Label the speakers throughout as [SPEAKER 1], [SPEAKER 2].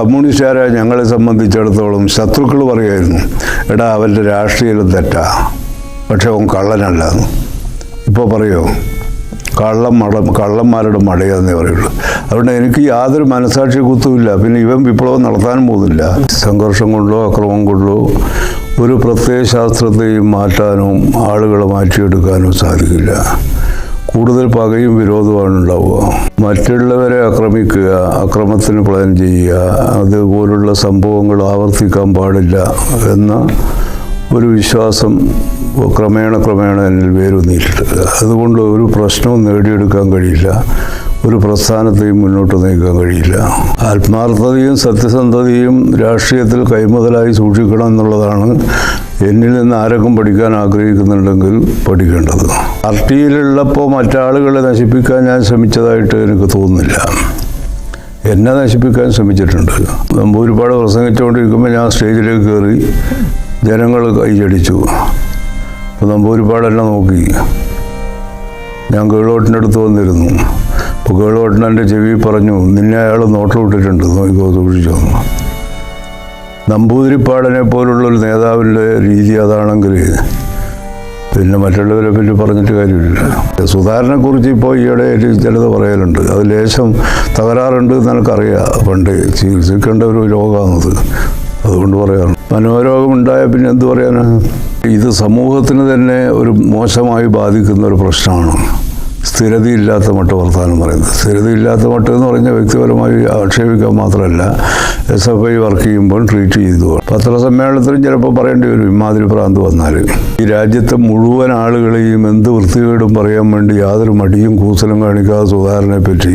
[SPEAKER 1] കമ്മ്യൂണിസ്റ്റുകാരെ ഞങ്ങളെ സംബന്ധിച്ചിടത്തോളം ശത്രുക്കൾ പറയുമായിരുന്നു, എടാ അവൻ്റെ രാഷ്ട്രീയം തെറ്റാ, പക്ഷെ അവൻ കള്ളനല്ല. ഇപ്പോൾ പറയുമോ കള്ളന്മാരുടെ മടയാന്നേ പറയുള്ളൂ. അതുകൊണ്ട് എനിക്ക് യാതൊരു മനസാക്ഷി കുത്തുമില്ല. പിന്നെ ഇവൻ വിപ്ലവം നടത്താനും പോകുന്നില്ല. സംഘർഷം കൊണ്ടോ അക്രമം കൊണ്ടോ ഒരു പ്രത്യയശാസ്ത്രത്തെയും മാറ്റാനും ആളുകളെ മാറ്റിയെടുക്കാനും സാധിക്കില്ല. കൂടുതൽ പകയും വിരോധമാണ് ഉണ്ടാവുക. മറ്റുള്ളവരെ ആക്രമിക്കുക, അക്രമത്തിന് പ്ലാൻ ചെയ്യുക, അതുപോലുള്ള സംഭവങ്ങൾ ആവർത്തിക്കാൻ പാടില്ല എന്ന ഒരു വിശ്വാസം ക്രമേണ എന്നിൽ വേരൂന്നിയിട്ടുണ്ട്. അതുകൊണ്ട് ഒരു പ്രശ്നവും നേടിയെടുക്കാൻ കഴിയില്ല, ഒരു പ്രസ്ഥാനത്തെയും മുന്നോട്ട് നയിക്കാൻ കഴിയില്ല. ആത്മാർത്ഥതയും സത്യസന്ധതയും രാഷ്ട്രീയത്തിൽ കൈമുതലായി സൂക്ഷിക്കണം എന്നുള്ളതാണ് എന്നിൽ നിന്ന് ആരൊക്കെ പഠിക്കാൻ ആഗ്രഹിക്കുന്നുണ്ടെങ്കിൽ പഠിക്കേണ്ടത്. പാർട്ടിയിലുള്ളപ്പോൾ മറ്റാളുകളെ നശിപ്പിക്കാൻ ഞാൻ ശ്രമിച്ചതായിട്ട് എനിക്ക് തോന്നുന്നില്ല. എന്നെ നശിപ്പിക്കാൻ ശ്രമിച്ചിട്ടുണ്ട്. ഒരുപാട് പ്രസംഗിച്ചുകൊണ്ടിരിക്കുമ്പോൾ ഞാൻ സ്റ്റേജിലേക്ക് കയറി, ജനങ്ങൾ കൈയടിച്ചു. അപ്പോൾ നമ്പൂരിപ്പാടെല്ലാം നോക്കി. ഞാൻ കേളോട്ടിൻ്റെ അടുത്ത് വന്നിരുന്നു. അപ്പോൾ കേളോട്ടൻ എൻ്റെ ചെവി പറഞ്ഞു, നിന്നെ അയാൾ നോട്ടം ഇട്ടിട്ടുണ്ട്, നോക്കിക്കോ, സൂക്ഷിച്ചോ. നമ്പൂതിരിപ്പാടിനെ പോലുള്ളൊരു നേതാവിൻ്റെ രീതി അതാണെങ്കിൽ പിന്നെ മറ്റുള്ളവരെ പറ്റി പറഞ്ഞിട്ട് കാര്യമില്ല. സുധാകരനെക്കുറിച്ച് ഇപ്പോൾ ഈയിടെ ചിലത് പറയലുണ്ട്. അത് ലേശം തകരാറുണ്ട് എന്ന് എനിക്കറിയാം. പണ്ട് ചികിത്സിക്കേണ്ട ഒരു രോഗമാണത്, അതുകൊണ്ട് പറയാറുണ്ട്. മനോരോഗമുണ്ടായാൽ പിന്നെ എന്ത് പറയാനാണ്? ഇത് സമൂഹത്തിന് തന്നെ ഒരു മോശമായി ബാധിക്കുന്ന ഒരു പ്രശ്നമാണ്. സ്ഥിരതയില്ലാത്ത മട്ട് വർത്തമാനം പറയുന്നത്. സ്ഥിരതയില്ലാത്ത മട്ട് എന്ന് പറഞ്ഞാൽ വ്യക്തിപരമായി ആക്ഷേപിക്കാൻ മാത്രമല്ല, SFI വർക്ക് ചെയ്യുമ്പോൾ ട്രീറ്റ് ചെയ്തു. പത്രസമ്മേളനത്തിലും ചിലപ്പോൾ പറയേണ്ടി വരും ഇമാതിരി ഭ്രാന്ത് വന്നാൽ. ഈ രാജ്യത്തെ മുഴുവൻ ആളുകളെയും എന്ത് വൃത്തികേടും പറയാൻ വേണ്ടി യാതൊരു മടിയും കൂസലും കാണിക്കാതെ സുധാകരനെ പറ്റി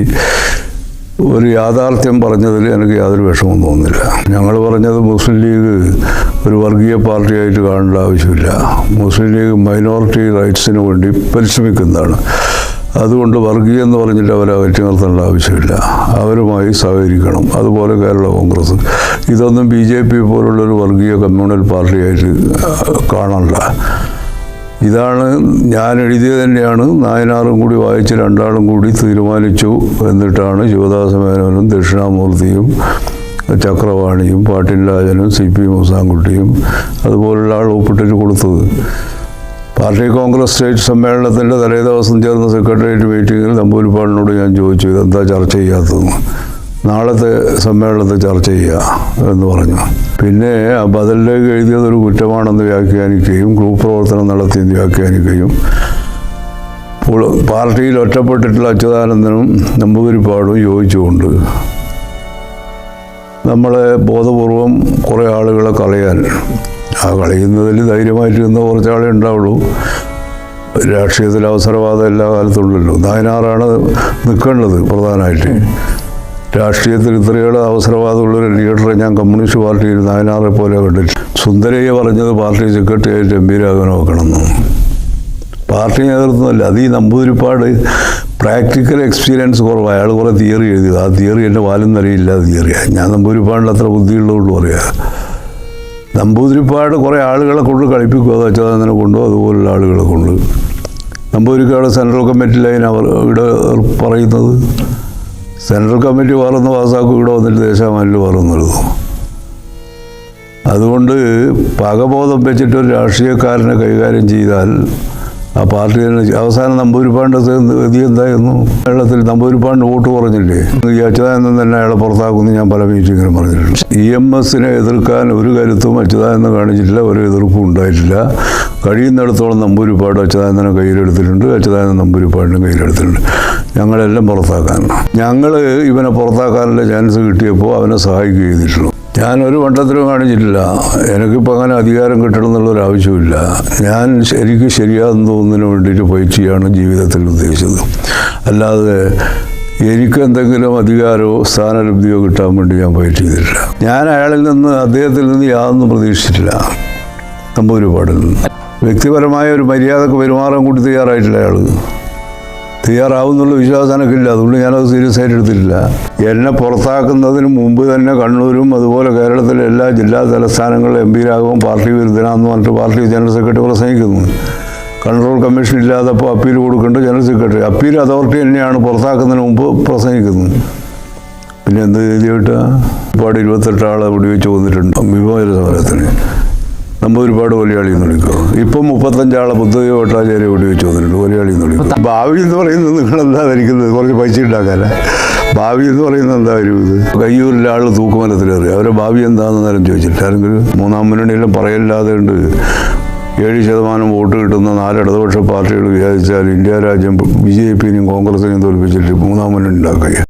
[SPEAKER 1] ഒരു യാഥാർത്ഥ്യം പറഞ്ഞതിൽ എനിക്ക് യാതൊരു വിഷമവും തോന്നുന്നില്ല. ഞങ്ങൾ പറഞ്ഞത് മുസ്ലിം ലീഗ് ഒരു വർഗീയ പാർട്ടിയായിട്ട് കാണേണ്ട ആവശ്യമില്ല. മുസ്ലിം ലീഗ് മൈനോറിറ്റി റൈറ്റ്സിന് വേണ്ടി പരിശ്രമിക്കുന്നതാണ്. അതുകൊണ്ട് വർഗീയം എന്ന് പറഞ്ഞിട്ട് അവരെ അകറ്റി നിർത്തേണ്ട ആവശ്യമില്ല. അവരുമായി സഹകരിക്കണം. അതുപോലെ കേരള കോൺഗ്രസ് ഇതൊന്നും BJP പോലുള്ളൊരു വർഗീയ കമ്മ്യൂണൽ പാർട്ടിയായിട്ട് കാണണ്ട. ഇതാണ് ഞാൻ എഴുതിയത് തന്നെയാണ്. നായനാറും കൂടി വായിച്ച് രണ്ടാളും കൂടി തീരുമാനിച്ചു. എന്നിട്ടാണ് ശിവദാസ മേനോനും ദക്ഷിണാമൂർത്തിയും ചക്രവാണിയും പാട്ടിൻ രാജനും CP മൂസാൻകുട്ടിയും അതുപോലുള്ള ആൾ ഒപ്പിട്ടിട്ട് കൊടുത്തത്. പാർട്ടി കോൺഗ്രസ് സ്റ്റേറ്റ് സമ്മേളനത്തിൻ്റെ തലേ ദിവസം ചേർന്ന സെക്രട്ടേറിയറ്റ് മീറ്റിങ്ങിൽ നമ്പൂരിപ്പാടിനോട് ഞാൻ ചോദിച്ചു, ഇതെന്താ ചർച്ച ചെയ്യാത്തതെന്ന്. നാളത്തെ സമ്മേളനത്തിൽ ചർച്ച ചെയ്യുക എന്ന് പറഞ്ഞു. പിന്നെ ബദലിലേക്ക് എഴുതിയതൊരു കുറ്റമാണെന്ന് വ്യാഖ്യാനിക്കുകയും ഗ്രൂപ്പ് പ്രവർത്തനം നടത്തിയെന്ന് വ്യാഖ്യാനിക്കുകയും പാർട്ടിയിൽ ഒറ്റപ്പെട്ടിട്ടുള്ള അച്യുതാനന്ദനും നമ്പൂതിരിപ്പാടും യോജിച്ചുകൊണ്ട് നമ്മളെ ബോധപൂർവം കുറേ ആളുകളെ കളയാൻ, ആ കളയുന്നതിൽ ധൈര്യമായിട്ടിരുന്ന കുറച്ചാളേ ഉണ്ടാവുള്ളൂ. രാഷ്ട്രീയത്തിൽ അവസരവാദം എല്ലാ കാലത്തുള്ളല്ലോ. നായനാറാണ് നിൽക്കേണ്ടത് പ്രധാനമായിട്ട്. രാഷ്ട്രീയത്തിൽ ഇത്രയേറെ അവസരവാദമുള്ളൊരു ലീഡറെ ഞാൻ കമ്മ്യൂണിസ്റ്റ് പാർട്ടിയിൽ നായനാറെ പോലെ കണ്ടില്ല. സുന്ദരയ്യ പറഞ്ഞത് പാർട്ടി സെക്രട്ടറിയായിട്ട് MP രാഘവനെ വെക്കണമെന്ന്. പാർട്ടി നേതൃത്വമല്ല, അത് ഈ നമ്പൂതിരിപ്പാട് പ്രാക്ടിക്കൽ എക്സ്പീരിയൻസ് കുറവ്. അയാൾ കുറേ തിയറി എഴുതിയത്, ആ തിയറി എൻ്റെ വാലും നിലയില്ലാതെ തിയറിയാണ്. ഞാൻ നമ്പൂതിരിപ്പാടിൽ അത്ര ബുദ്ധിയുള്ളതുകൊണ്ട് പറയാം. നമ്പൂതിരിപ്പാട് കുറേ ആളുകളെ കൊണ്ട് കളിപ്പിക്കുക, അത് അച്യുതാനന്ദനെ കൊണ്ടോ അതുപോലുള്ള ആളുകളെ കൊണ്ട്. നമ്പൂതിരിപ്പാട് സെൻട്രൽ കമ്മിറ്റിയിലാണ് അവർ ഇവിടെ പറയുന്നത്. സെൻട്രൽ കമ്മിറ്റി വേറൊന്ന് പാസ്സാക്കും, ഇവിടെ വന്നിട്ട് ദേശാമാനിൽ വേറൊന്നെഴുതും. അതുകൊണ്ട് പകബോധം വെച്ചിട്ടൊരു രാഷ്ട്രീയക്കാരനെ കൈകാര്യം ചെയ്താൽ ആ പാർട്ടി തന്നെ അവസാനം നമ്പൂതിരിപ്പാടിൻ്റെ ഗതി എന്തായിരുന്നു? കേരളത്തിൽ നമ്പൂതിരിപ്പാടിന് വോട്ട് കുറഞ്ഞില്ലേ? ഈ അച്യുതാനന്ദൻ തന്നെ അയാളെ പുറത്താക്കുമെന്ന് ഞാൻ പല മീറ്റിങ്ങിലും പറഞ്ഞിട്ടുണ്ട്. EMSനെ എതിർക്കാൻ ഒരു കരുത്തും അച്യുതാനന്ദൻ കാണിച്ചിട്ടില്ല, ഒരു എതിർപ്പും ഉണ്ടായിട്ടില്ല. കഴിയുന്നിടത്തോളം നമ്പൂതിരിപ്പാട് അച്യുതാനന്ദനെ കയ്യിലെടുത്തിട്ടുണ്ട്, അച്യുതാനന്ദൻ നമ്പൂതിരിപ്പാടിനെ കയ്യിലെടുത്തിട്ടുണ്ട്. ഞങ്ങളെല്ലാം പുറത്താക്കാൻ, ഞങ്ങൾ ഇവനെ പുറത്താക്കാനുള്ള ചാൻസ് കിട്ടിയപ്പോൾ അവനെ സഹായിക്കുക ചെയ്തിട്ടുള്ളൂ. ഞാനൊരു മണ്ഡലത്തിലും കാണിച്ചിട്ടില്ല. എനിക്കിപ്പോൾ അങ്ങനെ അധികാരം കിട്ടണം എന്നുള്ളൊരാവശ്യമില്ല. ഞാൻ എനിക്ക് ശരിയാതെന്ന് തോന്നുന്നതിന് വേണ്ടിയിട്ട് ഫൈറ്റ് ചെയ്യാണ് ജീവിതത്തിൽ ഉദ്ദേശിച്ചത്. അല്ലാതെ എനിക്ക് എന്തെങ്കിലും അധികാരമോ സ്ഥാനലബ്ധിയോ കിട്ടാൻ വേണ്ടി ഞാൻ ഫൈറ്റ് ചെയ്തിട്ടില്ല. ഞാൻ അയാളിൽ നിന്ന്, അദ്ദേഹത്തിൽ നിന്ന് യാതൊന്നും പ്രതീക്ഷിച്ചിട്ടില്ല. നമ്പൂതിരിപ്പാടിൽ നിന്ന് വ്യക്തിപരമായ ഒരു മര്യാദക്ക് പെരുമാറാൻ കൂടി തയ്യാറായിട്ടില്ല. അയാൾ തയ്യാറാവുന്നുള്ള വിശ്വാസം എനിക്കില്ല. അതുകൊണ്ട് ഞാനത് സീരിയസ് ആയിട്ട് എടുത്തിട്ടില്ല. എന്നെ പുറത്താക്കുന്നതിന് മുമ്പ് തന്നെ കണ്ണൂരും അതുപോലെ കേരളത്തിലെ എല്ലാ ജില്ലാ തലസ്ഥാനങ്ങളിലും MP രാഘവൻ പാർട്ടി വിരുദ്ധനാന്ന് പറഞ്ഞിട്ട് പാർട്ടി ജനറൽ സെക്രട്ടറി പ്രസംഗിക്കുന്നു. കൺട്രോൾ കമ്മീഷൻ ഇല്ലാതപ്പോൾ അപ്പീൽ കൊടുക്കേണ്ട ജനറൽ സെക്രട്ടറി, അപ്പീൽ അതോറിറ്റി തന്നെയാണ് പുറത്താക്കുന്നതിന് മുമ്പ് പ്രസംഗിക്കുന്നത്. പിന്നെ എന്ത് എഴുതിയിട്ടാ? ഒരുപാട് 28 ആളെ വെടിവെച്ച് കൊന്നിട്ടുണ്ട് വിമോചന സമരത്തിന്. നമ്മൾ ഒരുപാട് കൊലയാളി എന്ന് വിളിക്കും. ഇപ്പം 35 ആളെ പുത്തക ഭട്ടാചാര്യ വെടിവെച്ച് വന്നിട്ടുണ്ട്, കൊലയാളി എന്ന് വിളിക്കും. ഭാവി എന്ന് പറയുന്നത് നിങ്ങളെന്താ ധരിക്കുന്നത്? കുറച്ച് പൈസ ഉണ്ടാക്കാനാ ഭാവി എന്ന് പറയുന്നത്? എന്താ ഒരു ഇത്? കയ്യൂരിലെ ആൾ തൂക്കുമരത്തിലേറി അവരെ ഭാവി എന്താണെന്ന് നേരം ചോദിച്ചിട്ട് ആരെങ്കിലും മൂന്നാം മുന്നണിയെല്ലാം പറയല്ലാതെ ഉണ്ട്. 7% വോട്ട് കിട്ടുന്ന 4 ഇടതുപക്ഷ പാർട്ടികൾ വിചാരിച്ചാൽ ഇന്ത്യ രാജ്യം BJP-നെയും കോൺഗ്രസിനെയും തോൽപ്പിച്ചിട്ട് മൂന്നാം മുന്നണി ഉണ്ടാക്കുക.